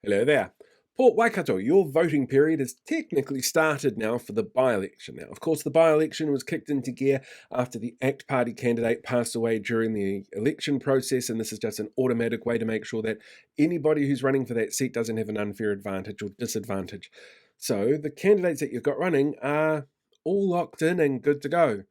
Hello there. Port Waikato, your voting period has technically started now for the by-election. Now, of course, the by-election was kicked into gear after the ACT Party candidate passed away during the election process, and this is just an automatic way to make sure that anybody who's running for that seat doesn't have an unfair advantage or disadvantage. So the candidates that you've got running are all locked in and good to go.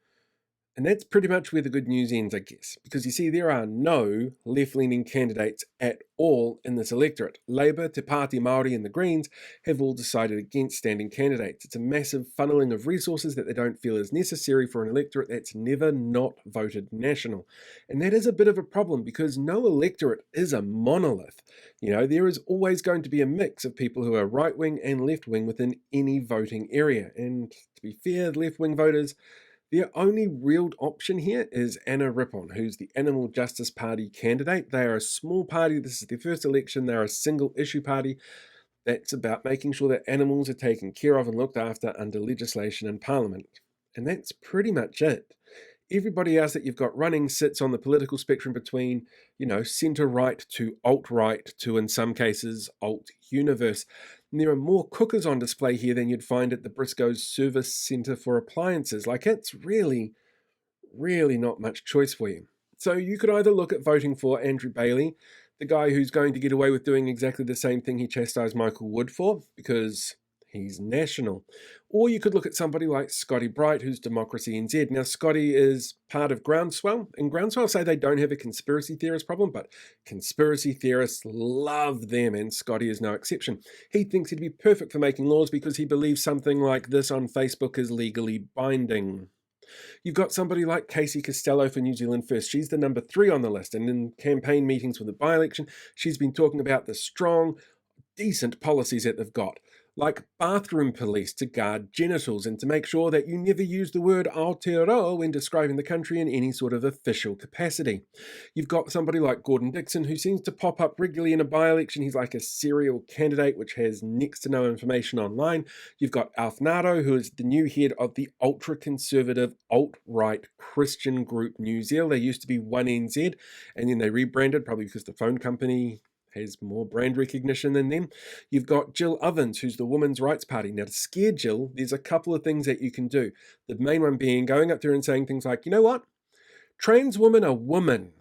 And that's pretty much where the good news ends, I guess, because you see, there are no left-leaning candidates at all in this electorate. Labour, Te Pāti Māori and the Greens have all decided against standing candidates. It's a massive funneling of resources that they don't feel is necessary for an electorate that's never not voted national. And that is a bit of a problem because no electorate is a monolith. There is always going to be a mix of people who are right-wing and left-wing within any voting area. And to be fair, left-wing voters, their only real option here is Anna Rippon, who's the Animal Justice Party candidate. They are a small party. This is their first election. They're a single-issue party that's about making sure that animals are taken care of and looked after under legislation in Parliament. And that's pretty much it. Everybody else that you've got running sits on the political spectrum between, centre-right to alt-right to, in some cases, alt-universe. And there are more cookers on display here than you'd find at the Briscoe's Service Centre for Appliances. It's really, really not much choice for you. So you could either look at voting for Andrew Bailey, the guy who's going to get away with doing exactly the same thing he chastised Michael Wood for, because he's national. Or you could look at somebody like Scotty Bright, who's Democracy NZ. Now, Scotty is part of Groundswell, and Groundswell say they don't have a conspiracy theorist problem, but conspiracy theorists love them, and Scotty is no exception. He thinks he'd be perfect for making laws because he believes something like this on Facebook is legally binding. You've got somebody like Casey Costello for New Zealand First. She's the number 3 on the list, and in campaign meetings for the by-election, she's been talking about the strong, decent policies that they've got, like bathroom police to guard genitals and to make sure that you never use the word Aotearoa when describing the country in any sort of official capacity. You've got somebody like Gordon Dixon, who seems to pop up regularly in a by-election. He's like a serial candidate which has next to no information online. You've got Alf Nato, who is the new head of the ultra-conservative alt-right Christian group New Zealand. They used to be 1NZ, and then they rebranded, probably because the phone company has more brand recognition than them. You've got Jill Ovens, who's the Women's Rights Party. Now, to scare Jill, there's a couple of things that you can do. The main one being going up there and saying things like, you know what? Trans women are women.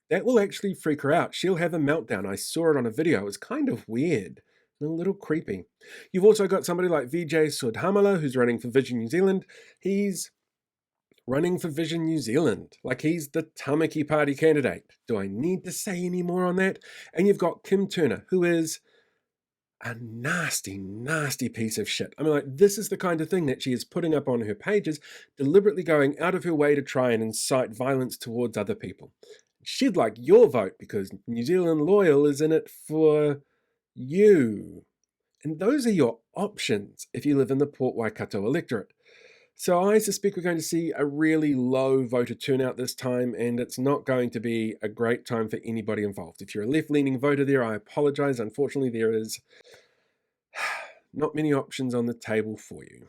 That will actually freak her out. She'll have a meltdown. I saw it on a video. It was kind of weird and a little creepy. You've also got somebody like Vijay Sudhamala, who's running for Vision New Zealand. He's running for Vision New Zealand. He's the Tamaki Party candidate. Do I need to say any more on that? And you've got Kim Turner, who is a nasty, nasty piece of shit. This is the kind of thing that she is putting up on her pages, deliberately going out of her way to try and incite violence towards other people. She'd like your vote because New Zealand Loyal is in it for you. And those are your options if you live in the Port Waikato electorate. So I suspect we're going to see a really low voter turnout this time, and it's not going to be a great time for anybody involved. If you're a left-leaning voter there, I apologize. Unfortunately, there is not many options on the table for you.